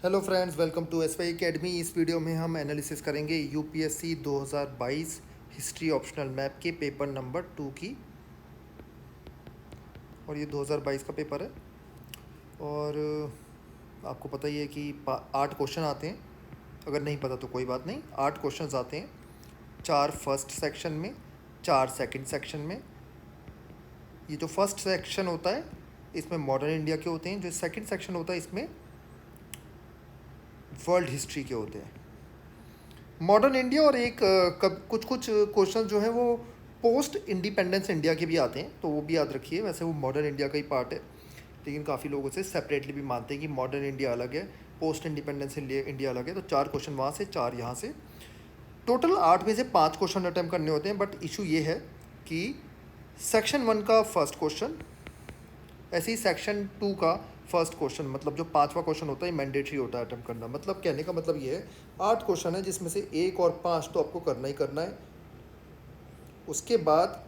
Hello friends, welcome to S Y academy. इस video में हम एनालिसिस करेंगे यूपीएससी 2022 हिस्ट्री ऑप्शनल मैप के पेपर नंबर 2 की। और ये 2022 का पेपर है। और आपको पता ही है कि 8 क्वेश्चन आते हैं। अगर नहीं पता तो कोई बात नहीं, 8 क्वेश्चन आते हैं। 4 फर्स्ट सेक्शन में, 4 सेकंड सेक्शन में। ये जो फर्स्ट सेक्शन होता है इसमें मॉडर्न इंडिया के होते हैं। जो सेकंड सेक्शन होता है इसमें वर्ल्ड हिस्ट्री के होते हैं। मॉडर्न इंडिया और एक कुछ कुछ क्वेश्चन जो है वो पोस्ट इंडिपेंडेंस इंडिया के भी आते हैं, तो वो भी याद रखिए। वैसे वो मॉडर्न इंडिया का ही पार्ट है, लेकिन काफ़ी लोग उसे सेपरेटली भी मानते हैं कि मॉडर्न इंडिया अलग है, पोस्ट इंडिपेंडेंस इंडिया अलग है। तो 4 क्वेश्चन वहाँ से, 4 यहाँ से। टोटल 8 में से 5 क्वेश्चन अटैम्प्ट करने होते हैं। बट इशू ये है कि सेक्शन 1 का फर्स्ट क्वेश्चन, ऐसे ही सेक्शन 2 का फर्स्ट क्वेश्चन, मतलब जो 5वां क्वेश्चन होता है मैंडेटरी होता है अटेम्प्ट करना। मतलब कहने का मतलब ये है 8 क्वेश्चन है जिसमें से 1 और 5 तो आपको करना ही करना है। उसके बाद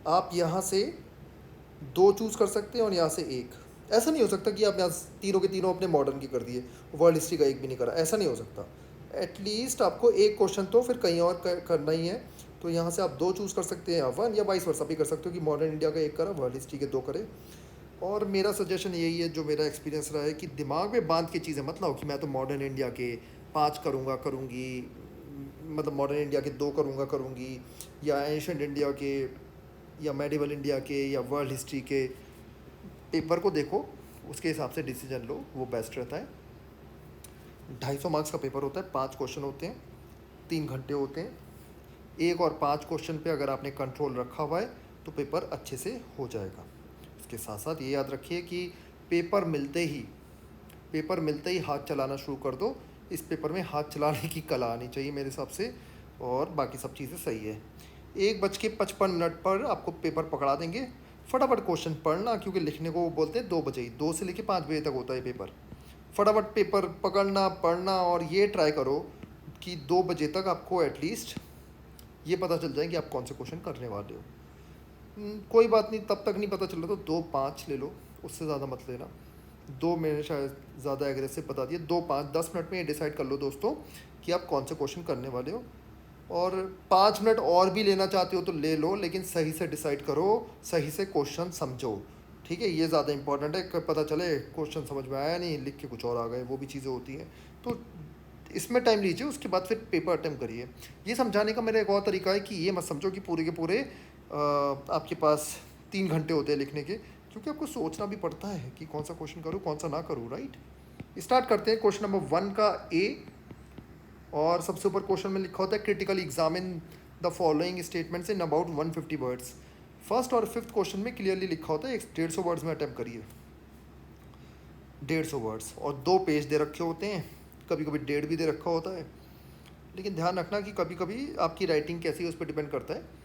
आप यहाँ से 2 चूज़ कर सकते हैं और यहाँ से 1। ऐसा नहीं हो सकता कि आप यहाँ तीनों के तीनों अपने मॉडर्न की कर दिए, वर्ल्ड हिस्ट्री का एक भी नहीं करा, ऐसा नहीं हो सकता। एटलीस्ट आपको एक क्वेश्चन तो फिर कहीं और करना ही है। तो यहाँ से आप 2 चूज़ कर सकते हैं, या 1, या वाइस वर्सा भी कर सकते हो कि मॉडर्न इंडिया का 1 करा, वर्ल्ड हिस्ट्री के 2 करे। और मेरा सजेशन यही है, जो मेरा एक्सपीरियंस रहा है, कि दिमाग में बांध के चीज़ें मत लाओ कि मैं तो मॉडर्न इंडिया के 5 करूँगा करूँगी, मतलब मॉडर्न इंडिया के 2 करूँगा करूँगी, या एंशंट इंडिया के, या मेडिवल इंडिया के, या वर्ल्ड हिस्ट्री के। पेपर को देखो, उसके हिसाब से डिसीजन लो, वो बेस्ट रहता है। 250 मार्क्स का पेपर होता है, 5 क्वेश्चन होते हैं, 3 घंटे होते हैं। 1 और 5 क्वेश्चन पे अगर आपने कंट्रोल रखा हुआ है तो पेपर अच्छे से हो जाएगा। इसके साथ साथ ये याद रखिए कि पेपर मिलते ही हाथ चलाना शुरू कर दो। इस पेपर में हाथ चलाने की कला आनी चाहिए मेरे हिसाब से, और बाकी सब चीज़ें सही है। 1:55 पर आपको पेपर पकड़ा देंगे। फटाफट क्वेश्चन पढ़ना, क्योंकि लिखने को वो बोलते हैं 2 बजे ही, 2 से लेकर 5 बजे तक होता है पेपर। फटाफट पेपर पकड़ना, पढ़ना, और ये ट्राई करो कि 2 बजे तक आपको एटलीस्ट ये पता चल जाए कि आप कौन से क्वेश्चन करने वाले हो। कोई बात नहीं, तब तक नहीं पता चल रहा तो 2-5 ले लो, उससे ज़्यादा मत लेना। 2 मैंने शायद ज़्यादा एग्रेसिव बता दिया। 2-5-10 मिनट में ये डिसाइड कर लो दोस्तों कि आप कौन से क्वेश्चन करने वाले हो। और 5 मिनट और भी लेना चाहते हो तो ले लो, लेकिन सही से डिसाइड करो, सही से क्वेश्चन समझो। ठीक है, ये ज़्यादा इंपॉर्टेंट है। पता चले क्वेश्चन समझ में आया नहीं, लिख के कुछ और आ गए, वो भी चीज़ें होती हैं। तो इसमें टाइम लीजिए, उसके बाद फिर पेपर अटेम्प्ट करिए। ये समझाने का मेरा एक और तरीका है कि ये मत समझो कि पूरे के पूरे आपके पास 3 घंटे होते हैं लिखने के, क्योंकि आपको सोचना भी पड़ता है कि कौन सा क्वेश्चन करूँ कौन सा ना करूँ। राइट, स्टार्ट करते हैं। क्वेश्चन नंबर 1 का ए, और सबसे ऊपर क्वेश्चन में लिखा होता है critically examine the following statements in about 150 words. First और फिफ्थ क्वेश्चन में क्लियरली लिखा होता है 150 वर्ड्स में अटैम्प्ट करिए। 150 वर्ड्स, और 2 पेज दे रखे होते हैं, कभी कभी 1.5 भी दे रखा होता है। लेकिन ध्यान रखना कि कभी कभी आपकी राइटिंग कैसी है उस पर डिपेंड करता है।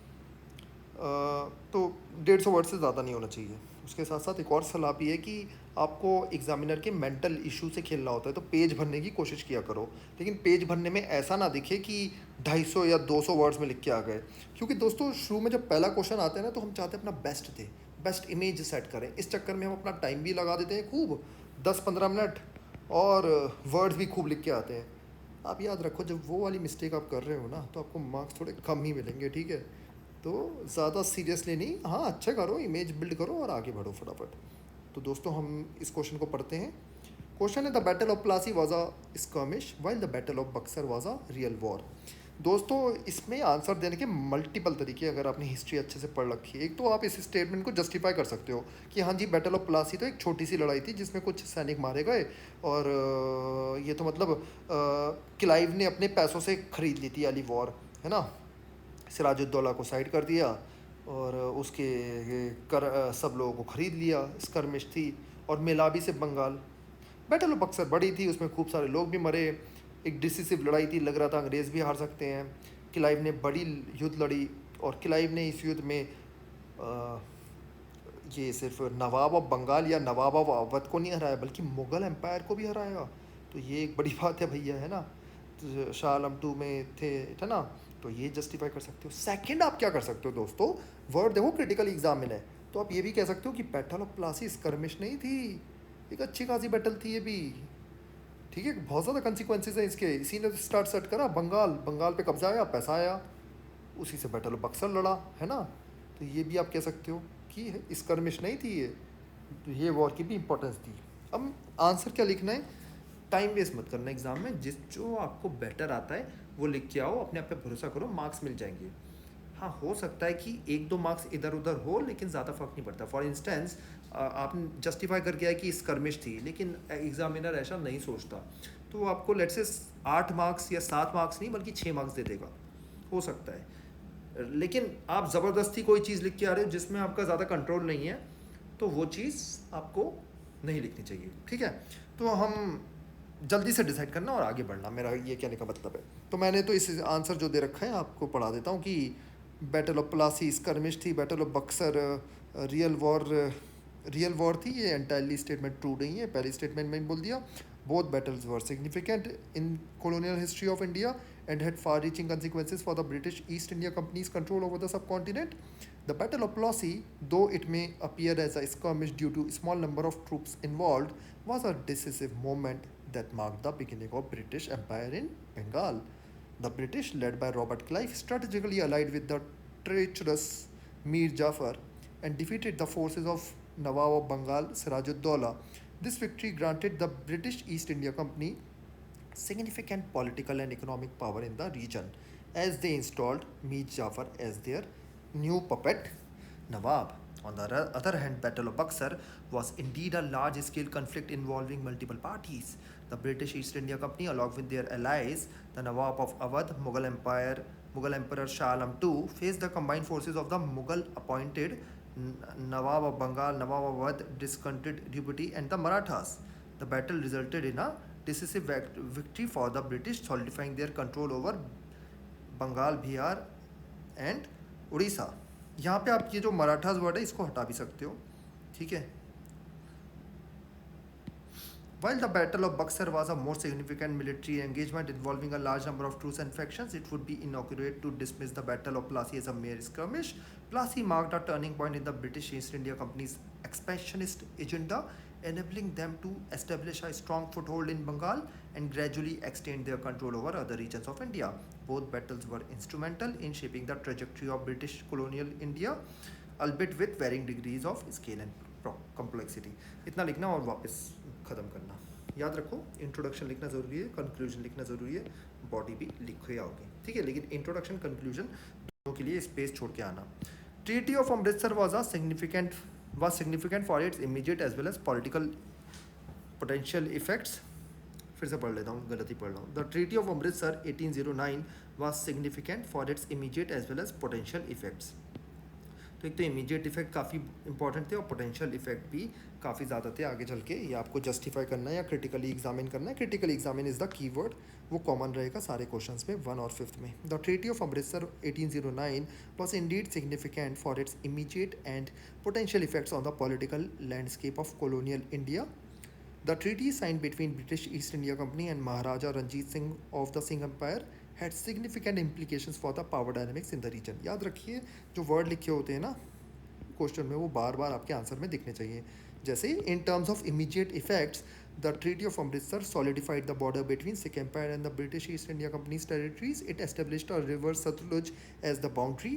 तो 150 वर्ड से ज़्यादा नहीं होना चाहिए। उसके साथ साथ एक और सलाह भी है कि आपको एग्जामिनर के मेंटल इशू से खेलना होता है, तो पेज भरने की कोशिश किया करो। लेकिन पेज भरने में ऐसा ना दिखे कि 250 या 200 वर्ड्स में लिख के आ गए। क्योंकि दोस्तों शुरू में जब पहला क्वेश्चन आता है ना, तो हम चाहते हैं अपना बेस्ट दे, बेस्ट इमेज सेट करें। इस चक्कर में हम अपना टाइम भी लगा देते हैं खूब, 10-15 मिनट, और वर्ड्स भी खूब लिख के आते हैं। आप याद रखो, जब वो वाली मिस्टेक आप कर रहे हो ना, तो आपको मार्क्स थोड़े कम ही मिलेंगे। ठीक है, तो ज़्यादा सीरियसली नहीं, हाँ अच्छा करो, इमेज बिल्ड करो और आगे बढ़ो फटाफट। तो दोस्तों हम इस क्वेश्चन को पढ़ते हैं। क्वेश्चन है, the battle of Plassey was a skirmish while the battle of Buxar was a real war. दोस्तों इसमें आंसर देने के मल्टीपल तरीके, अगर आपने हिस्ट्री अच्छे से पढ़ रखी है। एक तो आप इस स्टेटमेंट को जस्टिफाई कर सकते हो कि हाँ जी, बैटल ऑफ प्लासी तो एक छोटी सी लड़ाई थी जिसमें कुछ सैनिक मारे गए, और ये तो मतलब क्लाइव ने अपने पैसों से खरीद ली थी वाली वॉर, है ना। सिराजुद्दौला को साइड कर दिया और उसके सब लोगों को ख़रीद लिया। स्कर्मिश थी, और मेलाबी से बंगाल। बैटल ऑफ बक्सर बड़ी थी, उसमें खूब सारे लोग भी मरे, एक डिसिसिव लड़ाई थी, लग रहा था अंग्रेज़ भी हार सकते हैं। क्लाइव ने बड़ी युद्ध लड़ी, और क्लाइव ने इस युद्ध में ये सिर्फ नवाब ऑफ बंगाल या नवाब ऑफ अवध को नहीं हराया, बल्कि मुग़ल एम्पायर को भी हराया। तो ये एक बड़ी बात है भैया, है ना। तो शाह आलम 2 में थे, है ना। तो ये जस्टिफाई कर सकते हो। सेकंड आप क्या कर सकते हो दोस्तों, वर्ड देखो क्रिटिकल एग्जाम में है, तो आप ये भी कह सकते हो कि बैटल ऑफ प्लासी स्कर्मिश नहीं थी, एक अच्छी खासी बैटल थी ये भी। ठीक है, बहुत ज़्यादा कंसिक्वेंसेज हैं इसके। इसी ने स्टार्ट सेट करा, बंगाल, बंगाल पे कब्जा आया, पैसा आया, उसी से बैटल ऑफ बक्सर लड़ा, है ना। तो ये भी आप कह सकते हो कि स्कर्मिश नहीं थी ये, तो ये वॉर की भी इंपॉर्टेंस थी। अब आंसर क्या लिखना है, टाइम वेस्ट मत करना एग्जाम में, जिस जो आपको बेटर आता है वो लिख के आओ, अपने आप पे भरोसा करो, मार्क्स मिल जाएंगे। हाँ, हो सकता है कि एक दो मार्क्स इधर उधर हो, लेकिन ज़्यादा फर्क नहीं पड़ता। फॉर इंस्टेंस आपने जस्टिफाई करके आया कि स्कर्मिश थी, लेकिन एग्जामिनर ऐसा नहीं सोचता, तो वो आपको लेट्स से 8 मार्क्स या 7 मार्क्स नहीं बल्कि 6 मार्क्स दे देगा, हो सकता है। लेकिन आप ज़बरदस्ती कोई चीज़ लिख के आ रहे हो जिसमें आपका ज़्यादा कंट्रोल नहीं है, तो वो चीज़ आपको नहीं लिखनी चाहिए, ठीक है। तो हम जल्दी से डिसाइड करना और आगे बढ़ना, मेरा ये कहने का मतलब है। तो मैंने तो इस आंसर जो दे रखा है आपको पढ़ा देता हूँ कि बैटल ऑफ प्लासी स्कर्मिश थी, battle of Buxar real war थी। ये एंटायरली स्टेटमेंट ट्रू नहीं है, पहली स्टेटमेंट में ही बोल दिया। Both battles were significant in colonial history of India and had far-reaching consequences for the British East India Company's control over the subcontinent. The Battle of Plassey, though it may appear as a skirmish due to small number of troops involved, was a decisive moment that marked the beginning of British Empire in Bengal. The British, led by Robert Clive, strategically allied with the treacherous Mir Jafar and defeated the forces of Nawab of Bengal, Sirajuddaulah. This victory granted the British East India Company significant political and economic power in the region, as they installed Mir Jafar as their new puppet Nawab. On the other hand, Battle of Buxar was indeed a large-scale conflict involving multiple parties. The British East India Company, along with their allies, the Nawab of Awadh, Mughal Emperor Shah Alam II, faced the combined forces of the Mughal-appointed Nawab of Bengal, Nawab of Awadh, discontented deputy, and the Marathas. The battle resulted in a decisive victory for the British, solidifying their control over Bengal, Bihar and Orissa. यहाँ पे आप ये जो Marathas word है इसको हटा भी सकते हो, ठीक है। While the Battle of Buxar was a more significant military engagement involving a large number of troops and factions, it would be inaccurate to dismiss the Battle of Plassey as a mere skirmish. Plassey marked a turning point in the British East India Company's expansionist agenda, enabling them to establish a strong foothold in Bengal and gradually extend their control over other regions of India. Both battles were instrumental in shaping the trajectory of British colonial India, albeit with varying degrees of scale and complexity. इतना लिखना और वापस ख़त्म करना। याद रखो, introduction लिखना ज़रूरी है, कंक्लूजन लिखना ज़रूरी है, बॉडी भी लिखे आओगे, ठीक है। लेकिन इंट्रोडक्शन कंक्लूजन दोनों के लिए स्पेस छोड़ के आना। Treaty of Amritsar was significant for its immediate as well as political potential effects. फिर से पढ़ लेता हूँ, गलती पढ़ रहा हूँ। The treaty of Amritsar 1809 was significant for its immediate as well as potential effects. तो एक तो इमीडिएट इफेक्ट काफ़ी इंपॉर्टेंट थे और पोटेंशियल इफेक्ट भी काफ़ी ज़्यादा थे आगे चल के। ये आपको जस्टिफाई करना है या क्रिटिकली एग्जामिन करना है। Critically examine is the keyword, वो कॉमन रहेगा सारे क्वेश्चंस में 1 और 5 में। The treaty of Amritsar 1809 was Indeed significant for its immediate and potential effects on the political landscape of colonial India. The treaty signed between British East India Company and Maharaja Ranjit Singh of the Singh Empire had significant implications for the power dynamics in the region. याद रखिए, जो word लिखे होते हैं ना question में, वो बार बार आपके आंसर में दिखने चाहिए। जैसे in terms of immediate effects, the treaty of Amritsar solidified the border between Sikh Empire and the British East India Company's territories. It established a river Satluj as the boundary,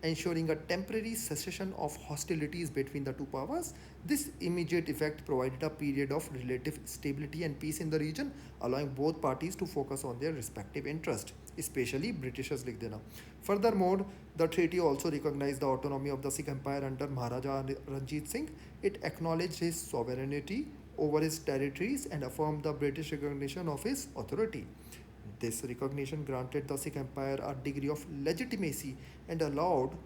ensuring a temporary cessation of hostilities between the two powers. This immediate effect provided a period of relative stability and peace in the region, allowing both parties to focus on their respective interests, especially Britishers लिख देना। Furthermore, the treaty also recognized the autonomy of the Sikh Empire under Maharaja Ranjit Singh. It acknowledged his sovereignty over his territories and affirmed the British recognition of his authority. This recognition granted the Sikh Empire a degree of legitimacy and allowed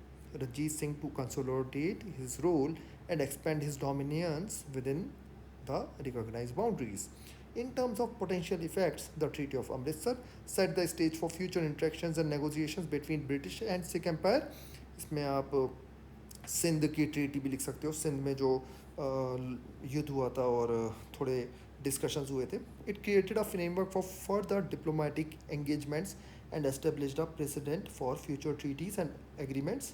Ranjit Singh to consolidate his rule and expand his dominions within the recognized boundaries. In terms of potential effects, the Treaty of Amritsar set the stage for future interactions and negotiations between British and Sikh Empire. इसमें आप सिंध की treaty भी लिख सकते हो, सिंध में जो युद्ध हुआ था और थोड़े discussions हुए थे। It created a framework for further diplomatic engagements and established a precedent for future treaties and agreements.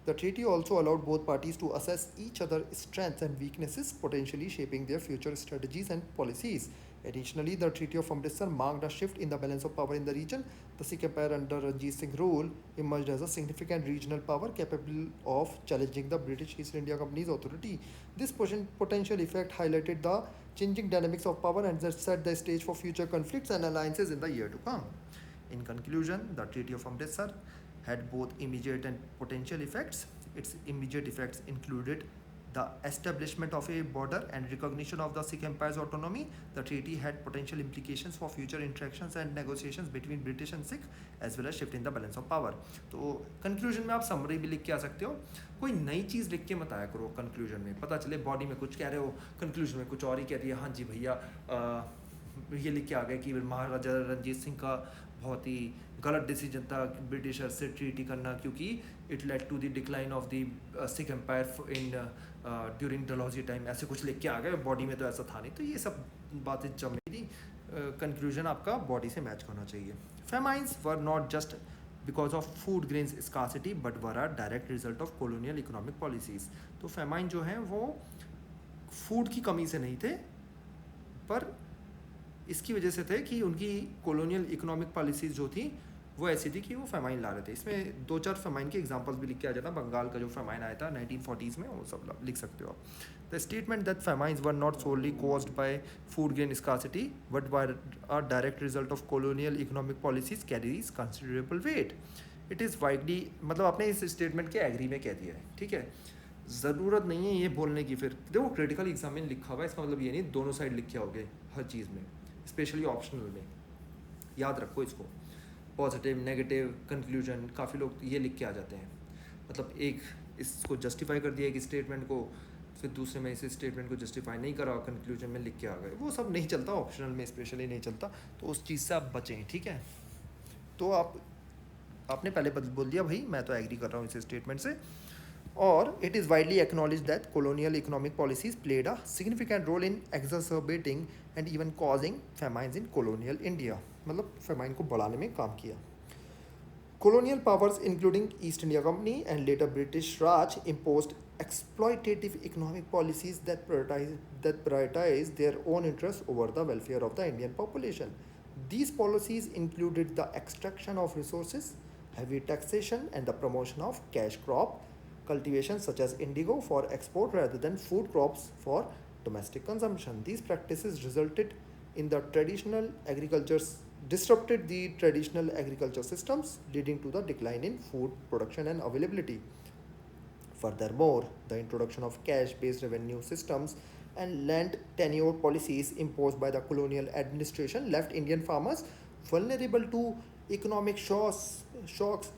The treaty also allowed both parties to assess each other's strengths and weaknesses, potentially shaping their future strategies and policies. Additionally, the Treaty of Amritsar marked a shift in the balance of power in the region. The Sikh Empire under Ranjit Singh rule emerged as a significant regional power capable of challenging the British East India Company's authority. This potential effect highlighted the changing dynamics of power and set the stage for future conflicts and alliances in the year to come. In conclusion, the Treaty of Amritsar had both immediate and potential effects. Its immediate effects included the establishment of a border and recognition of the Sikh Empire's autonomy. The treaty had potential implications for future interactions and negotiations between British and Sikh, as well as shift in the balance of power. तो conclusion में आप summary भी लिख के आ सकते हो, कोई नई चीज़ लिख के मत आया करो कंक्लूजन में, पता चले बॉडी में कुछ कह रहे हो, कंक्लूजन में कुछ और ही कह दिया। हाँ जी भैया, ये लिख के आ गए कि महाराजा रंजीत सिंह का बहुत ही गलत डिसीजन था ब्रिटिशर से ट्रीटी करना, क्योंकि it led to the decline of the Sikh empire in during Dalhousie time, ऐसे कुछ लिख के आ गए, बॉडी में तो ऐसा था नहीं। तो ये सब बातें जमेगी, कंक्लूजन आपका बॉडी से मैच होना चाहिए। Famines were not just because of food grains scarcity but were are direct result of colonial economic policies. तो फेमाइन जो है वो फूड की कमी से नहीं थे, पर इसकी वजह से थे कि उनकी कॉलोनियल इकोनॉमिक पॉलिसीज़ जो थी वो ऐसी थी कि वो फेमाइन ला रहे थे। इसमें 2-4 फेमाइन के एग्जांपल्स भी लिख के आ जाना। बंगाल का जो फेमाइन आया था 1940s में, वो सब लिख सकते हो आप। The statement that famines were not solely caused by food grain scarcity but were a direct result of colonial economic policies carries considerable weight. It is widely, मतलब आपने इस स्टेटमेंट के एग्री में कह दिया है, ठीक है, ज़रूरत नहीं है ये बोलने की। फिर देखो क्रिटिकल एग्जाम में लिखा हुआ है, इसका मतलब ये नहीं दोनों साइड लिखे होगे हर चीज़ में, स्पेशली ऑप्शनल में। याद रखो इसको, पॉजिटिव नेगेटिव कंक्लूजन काफ़ी लोग ये लिख के आ जाते हैं, मतलब एक इसको जस्टिफाई कर दिया एक स्टेटमेंट को, फिर दूसरे में इस स्टेटमेंट को जस्टिफाई नहीं करा, कंक्लूजन में लिख के आ गए। वो सब नहीं चलता, ऑप्शनल में स्पेशली नहीं चलता, तो उस चीज़ से आप बचें, ठीक है। तो आपने पहले बोल दिया भाई मैं तो एग्री कर रहा हूँ इस स्टेटमेंट से। और it is widely acknowledged that colonial economic policies played a significant role in exacerbating and even causing famines in colonial India, मतलब famine को बढ़ाने में काम किया। Colonial powers including East India Company and later British Raj imposed exploitative economic policies that prioritize their own interests over the welfare of the Indian population. These policies included the extraction of resources, heavy taxation, and the promotion of cash crop cultivation such as indigo for export rather than food crops for domestic consumption. These practices resulted in the disrupted the traditional agriculture systems, leading to the decline in food production and availability. Furthermore, the introduction of cash-based revenue systems and land tenure policies imposed by the colonial administration left Indian farmers vulnerable to economic shocks,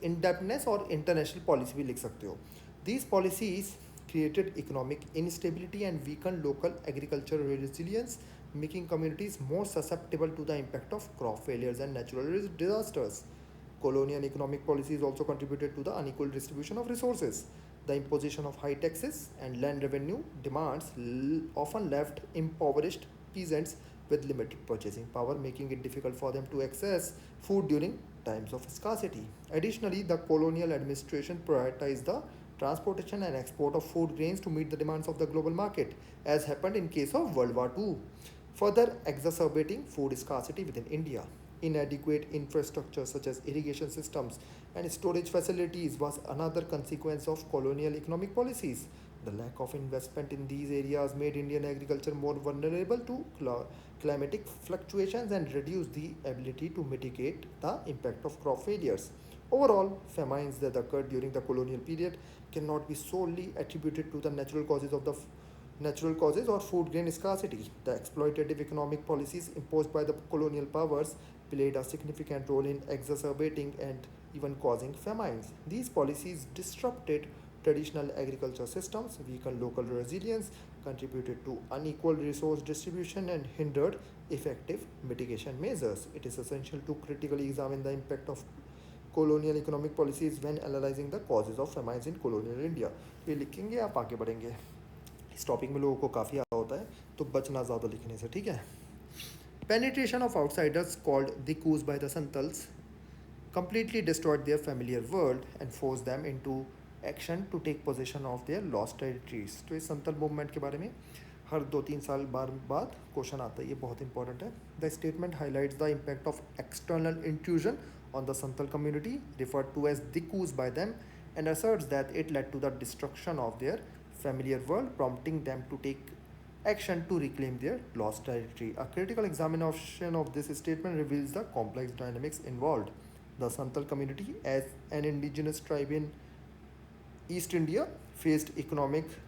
indebtedness और international policy भी लिख सकते हो। These policies created economic instability and weakened local agricultural resilience, making communities more susceptible to the impact of crop failures and natural disasters. Colonial economic policies also contributed to the unequal distribution of resources. The imposition of high taxes and land revenue demands often left impoverished peasants with limited purchasing power, making it difficult for them to access food during times of scarcity. Additionally, the colonial administration prioritized the transportation and export of food grains to meet the demands of the global market, as happened in case of World War II, further exacerbating food scarcity within India. Inadequate infrastructure such as irrigation systems and storage facilities was another consequence of colonial economic policies. The lack of investment in these areas made Indian agriculture more vulnerable to climatic fluctuations and reduced the ability to mitigate the impact of crop failures. Overall, famines that occurred during the colonial period cannot be solely attributed to the natural causes or food grain scarcity. The exploitative economic policies imposed by the colonial powers played a significant role in exacerbating and even causing famines. These policies disrupted traditional agriculture systems, weakened local resilience, contributed to unequal resource distribution, and hindered effective mitigation measures. It is essential to critically examine the impact of colonial economic policies when analyzing the causes of famines in colonial India. ये लिखेंगे, आप आगे बढ़ेंगे। इस topic में लोगों को काफ़ी आता होता है, तो बचना ज़्यादा लिखने से, ठीक है। Penetration of outsiders called the coups by the Santals completely destroyed their familiar world and forced them into action to take possession of their lost territories. तो इस संतल मूवमेंट के बारे में हर 2-3 साल बाद क्वेश्चन आता है, ये बहुत इंपॉर्टेंट है. The statement highlights the impact of external intrusion on the Santal community, referred to as Dikkus by them, and asserts that it led to the destruction of their familiar world, prompting them to take action to reclaim their lost territory. A critical examination of this statement reveals the complex dynamics involved. The Santal community, as an indigenous tribe in East India, faced economic.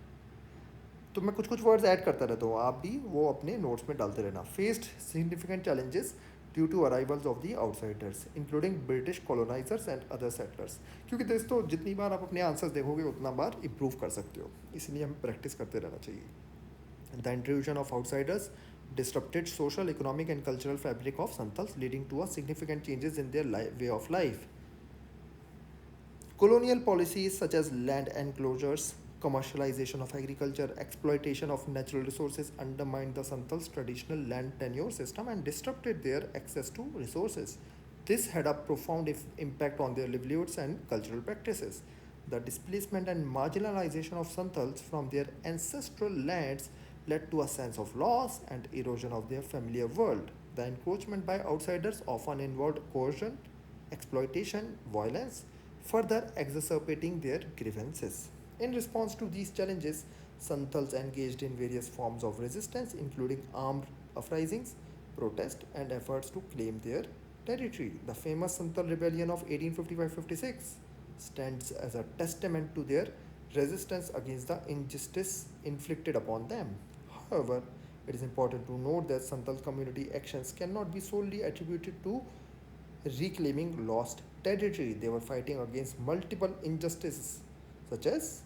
तो मैं कुछ कुछ words add करता रहता हूँ, आप भी वो अपने नोट्स में डालते रहना. Faced significant challenges due to arrivals of the outsiders including British colonisers and other settlers. क्योंकि दोस्तों जितनी बार आप अपने आंसर्स देखोगे उतना बार इंप्रूव कर सकते हो, इसलिए हमें प्रैक्टिस करते रहना चाहिए. The intrusion of outsiders disrupted social, economic and cultural fabric of Santals, leading to a significant changes in their way of life. Colonial policies such as land enclosures, commercialization of agriculture, exploitation of natural resources undermined the Santals' traditional land tenure system and disrupted their access to resources. This had a profound impact on their livelihoods and cultural practices. The displacement and marginalization of Santals from their ancestral lands led to a sense of loss and erosion of their familiar world. The encroachment by outsiders often involved coercion, exploitation, violence, further exacerbating their grievances. In response to these challenges, Santals engaged in various forms of resistance, including armed uprisings, protest, and efforts to claim their territory. The famous Santal Rebellion of 1855-56 stands as a testament to their resistance against the injustice inflicted upon them. However, it is important to note that Santal community actions cannot be solely attributed to reclaiming lost territory. They were fighting against multiple injustices such as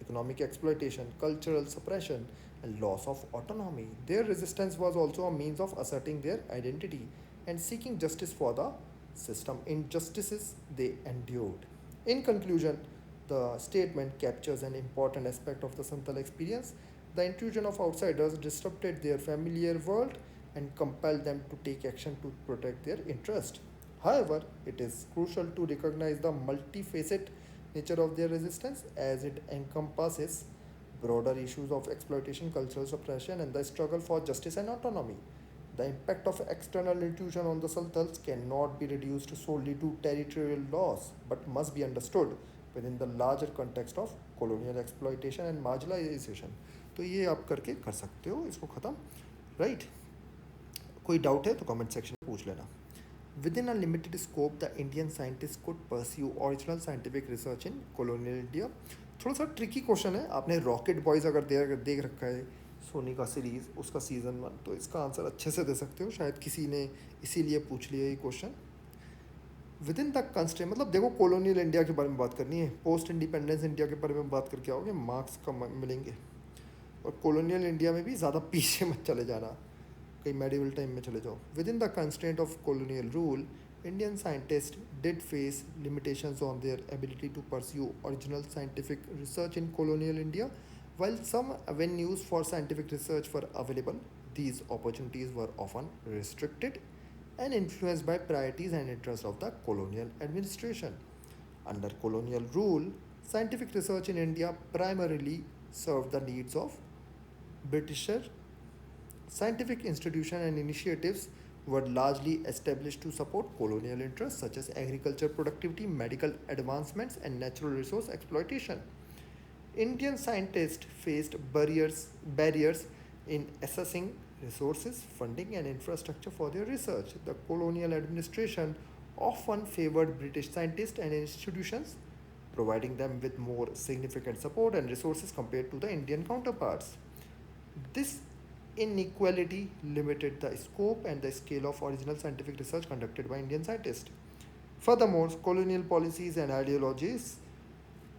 economic exploitation, cultural suppression, and loss of autonomy. Their resistance was also a means of asserting their identity and seeking justice for the system injustices they endured. In conclusion, the statement captures an important aspect of the Santal experience. The intrusion of outsiders disrupted their familiar world and compelled them to take action to protect their interest. However, it is crucial to recognize the multifaceted nature of their resistance as it encompasses broader issues of exploitation, cultural suppression, and the struggle for justice and autonomy. The impact of external intrusion on the Santals cannot be reduced solely to territorial loss, but must be understood within the larger context of colonial exploitation and marginalization. तो ये आप करके कर सकते हो इसको ख़त्म, right? कोई डाउट है तो कमेंट सेक्शन में पूछ लेना. Within a limited scope, the Indian scientists could pursue original scientific research in colonial India. थोड़ा सा ट्रिकी क्वेश्चन है. आपने रॉकेट बॉयज़ अगर देख रखा है सोनी का सीरीज़, उसका सीज़न 1, तो इसका आंसर अच्छे से दे सकते हो. शायद किसी ने इसीलिए पूछ लिया ये question. With in the constraint, मतलब देखो कॉलोनियल इंडिया के बारे में बात करनी है, पोस्ट इंडिपेंडेंस इंडिया के बारे में बात करके आओगे मार्क्स कम मिलेंगे. और कॉलोनियल इंडिया में भी ज़्यादा पीछे मत चले जाना, कहीं मेडिवल टाइम में चले जाओ. Within the constraint of colonial rule, Indian scientist did face limitations on their ability to pursue original scientific research in colonial India. While some avenues for scientific research were available, these opportunities were often restricted and influenced by priorities and interests of the colonial administration. Under colonial rule, scientific research in India primarily served the needs of Britisher. Scientific institutions and initiatives were largely established to support colonial interests such as agriculture productivity, medical advancements, and natural resource exploitation. Indian scientists faced barriers in assessing resources, funding, and infrastructure for their research. The colonial administration often favored British scientists and institutions, providing them with more significant support and resources compared to the Indian counterparts. This inequality limited the scope and the scale of original scientific research conducted by Indian scientists. Furthermore, colonial policies and ideologies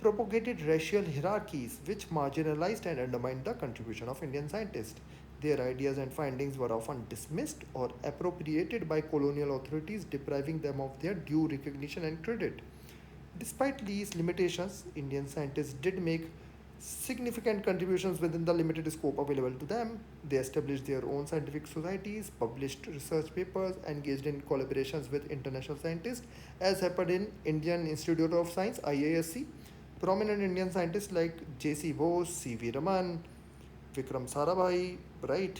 propagated racial hierarchies which marginalized and undermined the contribution of Indian scientists. Their ideas and findings were often dismissed or appropriated by colonial authorities, depriving them of their due recognition and credit. Despite these limitations, Indian scientists did make significant contributions within the limited scope available to them. They established their own scientific societies, published research papers, engaged in collaborations with international scientists, as happened in Indian Institute of Science (IISc). Prominent Indian scientists like J.C. Bose, C.V. Raman, Vikram Sarabhai, right.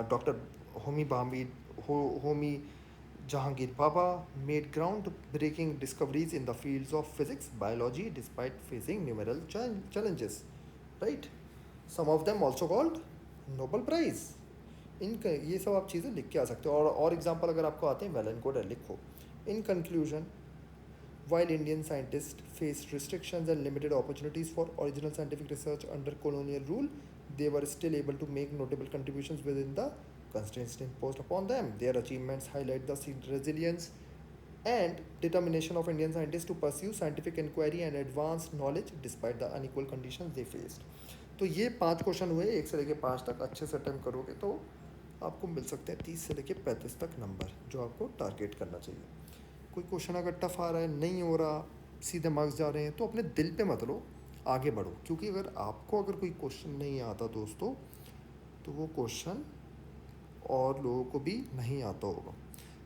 Doctor Homi बामी Homi Jahangir Baba made ground-breaking discoveries in the fields of physics, biology, despite facing numerous challenges, right? Some of them also called Nobel Prize. इनका ये सब आप चीज़ें लिख के आ सकते हो। और एग्जांपल अगर आपको आते हैं, वेल एंड गुड है, लिखो। In conclusion, while Indian scientists faced restrictions and limited opportunities for original scientific research under colonial rule, they were still able to make notable contributions within the constraints imposed upon them. Their achievements highlight the resilience and determination of Indian scientists to pursue scientific inquiry and advance knowledge despite the unequal conditions they faced. तो ये 5 question हुए, 1 से लेके 5 तक अच्छे से attempt करोगे तो आपको मिल सकते हैं 30 से लेके 35 तक नंबर, जो आपको टारगेट करना चाहिए। कोई क्वेश्चन अगर टफ आ रहा है, नहीं हो रहा, सीधे मार्क्स जा रहे हैं, तो अपने दिल पे मत लो, आगे बढ़ो। क्योंकि अगर कोई क्वेश्चन नहीं आता दोस्तों, तो वो क्वेश्चन और लोगों को भी नहीं आता होगा।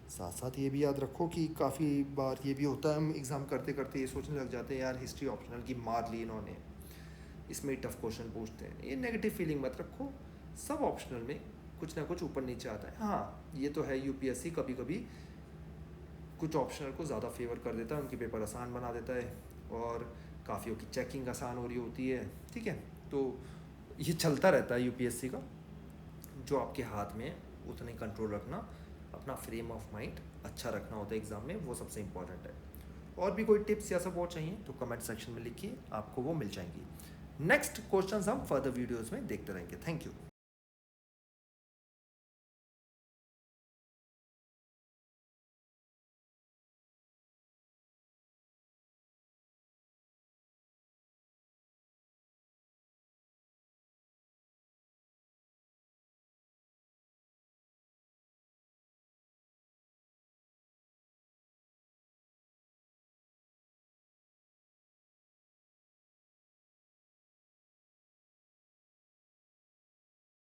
साथ साथ ये भी याद रखो कि काफ़ी बार ये भी होता है, हम एग्ज़ाम करते करते ये सोचने लग जाते हैं, यार हिस्ट्री ऑप्शनल की मार ली इन्होंने, इसमें टफ क्वेश्चन पूछते हैं। ये नेगेटिव फीलिंग मत रखो, सब ऑप्शनल में कुछ ना कुछ ऊपर नीचे आता है। हाँ, ये तो है, यूपीएससी कभी कभी कुछ ऑप्शनल को ज़्यादा फेवर कर देता है, उनके पेपर आसान बना देता है, और काफ़ियों की चेकिंग आसान हो रही होती है, ठीक है। तो ये चलता रहता है यूपीएससी का। जो आपके हाथ में उतने कंट्रोल रखना, अपना फ्रेम ऑफ माइंड अच्छा रखना होता है एग्ज़ाम में, वो सबसे इम्पॉर्टेंट है। और भी कोई टिप्स या सपोर्ट चाहिए तो कमेंट सेक्शन में लिखिए, आपको वो मिल जाएंगी। नेक्स्ट क्वेश्चंस हम फर्दर वीडियोस में देखते रहेंगे। Thank you.